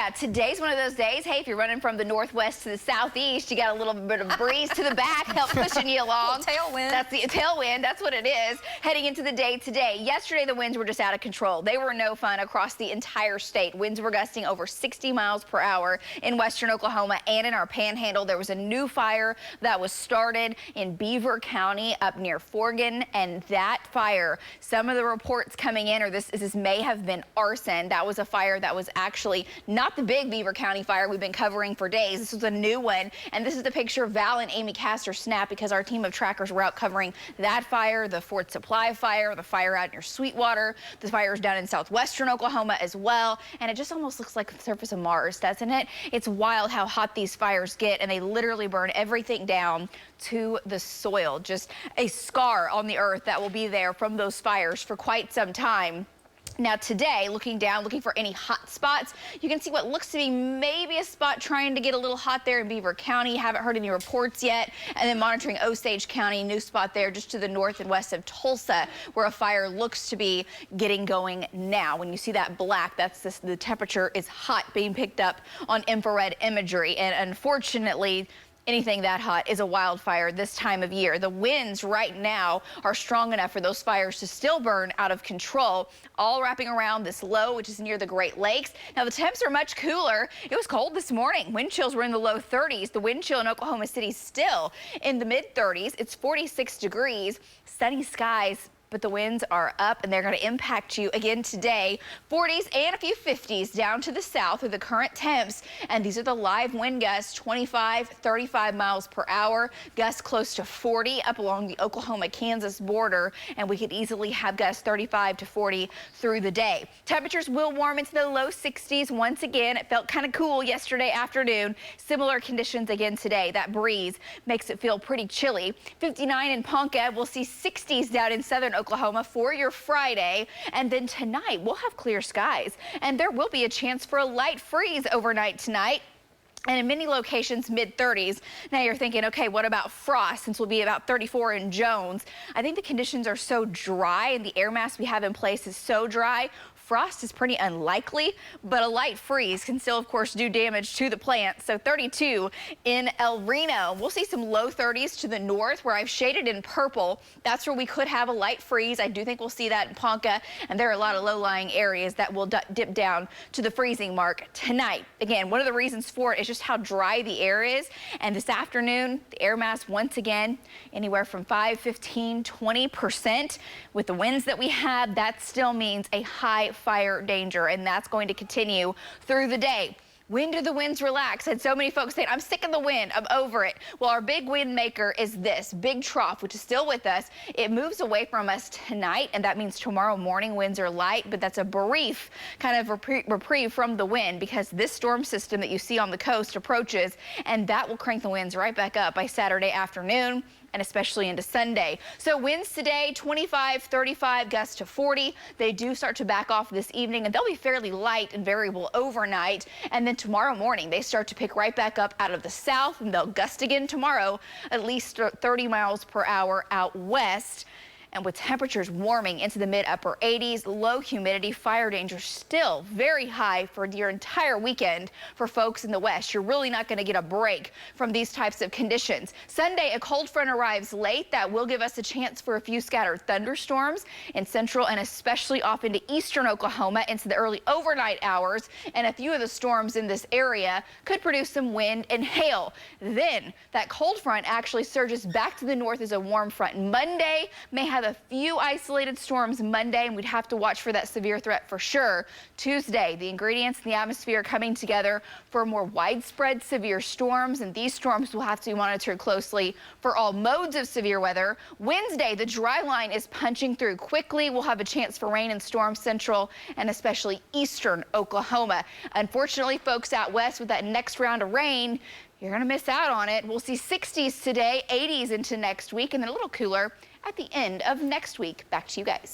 Yeah, today's one of those days. Hey, if you're running from the northwest to the southeast, you got a little bit of breeze to the back, help pushing you along. Tailwind. That's the tailwind. That's what it is. Heading into the day today. Yesterday, the winds were just out of control. They were no fun across the entire state. Winds were gusting over 60 miles per hour in western Oklahoma and in our panhandle. There was a new fire that was started in Beaver County up near FORGAN, and that fire, some of the reports coming in, or this may have been arson. That was a fire that was actually not the big Beaver County fire we've been covering for days. This was a new one, and this is the picture Val and Amy CASTOR snapped because our team of trackers were out covering that fire, the Fort Supply fire, the fire out near Sweetwater, the fires down in southwestern Oklahoma as well, and it just almost looks like the surface of Mars, doesn't it? It's wild how hot these fires get, and they literally burn everything down to the soil. Just a scar on the earth that will be there from those fires for quite some time. Now today, looking down, looking for any hot spots, you can see what looks to be maybe a spot trying to get a little hot there in Beaver County. Haven't heard any reports yet. And then monitoring Osage County, new spot there just to the north and west of Tulsa, where a fire looks to be getting going now. When you see that black, that's the temperature is hot being picked up on infrared imagery. And unfortunately, anything that hot is a wildfire this time of year. The winds right now are strong enough for those fires to still burn out of control, all wrapping around this low, which is near the Great Lakes. Now, the temps are much cooler. It was cold this morning. Wind chills were in the low 30s. The wind chill in Oklahoma City still in the mid 30s. It's 46 degrees, sunny skies, but the winds are up and they're going to impact you again today. 40s and a few 50s down to the south are the current temps, and these are the live wind gusts, 25, 35 miles per hour, gusts close to 40 up along the Oklahoma-Kansas border, and we could easily have gusts 35 to 40 through the day. Temperatures will warm into the low 60s once again. It felt kind of cool yesterday afternoon. Similar conditions again today. That breeze makes it feel pretty chilly. 59 in Ponca. We'll see 60s down in southern Oklahoma for your Friday, and then tonight we'll have clear skies, and there will be a chance for a light freeze overnight tonight. And in many locations, mid-30s. Now you're thinking, okay, what about frost, since we'll be about 34 in Jones? I think the conditions are so dry and the air mass we have in place is so dry, frost is pretty unlikely, but a light freeze can still, of course, do damage to the plant. So 32 in El Reno. We'll see some low 30s to the north where I've shaded in purple. That's where we could have a light freeze. I do think we'll see that in Ponca, and there are a lot of low-lying areas that will dip down to the freezing mark tonight. Again, one of the reasons for it is just how dry the air is. And this afternoon, the air mass once again anywhere from 5, 15, 20%. With the winds that we have, that still means a high fire danger, and that's going to continue through the day. When do the winds relax? And so many folks saying, I'm sick of the wind, I'm over it. Well, our big wind maker is this big trough, which is still with us. It moves away from us tonight, and that means tomorrow morning winds are light, but that's a brief kind of reprieve from the wind, because this storm system that you see on the coast approaches, and that will crank the winds right back up by Saturday afternoon, and especially into Sunday. So winds today, 25, 35, gusts to 40. They do start to back off this evening, and they'll be fairly light and variable overnight. And then tomorrow morning, they start to pick right back up out of the south, and they'll gust again tomorrow, at least 30 miles per hour out west. And with temperatures warming into the mid-upper 80s, low humidity, fire danger still very high for your entire weekend for folks in the west. You're really not going to get a break from these types of conditions. Sunday, a cold front arrives late. That will give us a chance for a few scattered thunderstorms in central and especially off into eastern Oklahoma into the early overnight hours. And a few of the storms in this area could produce some wind and hail. Then that cold front actually surges back to the north as a warm front. Monday may have a few isolated storms Monday, and we'd have to watch for that severe threat for sure. Tuesday, the ingredients in the atmosphere coming together for more widespread severe storms, and these storms will have to be monitored closely for all modes of severe weather. Wednesday, the dry line is punching through quickly. We'll have a chance for rain and storms central and especially eastern Oklahoma. Unfortunately, folks out west, with that next round of rain, you're going to miss out on it. We'll see 60s today, 80s into next week, and then a little cooler at the end of next week. Back to you guys.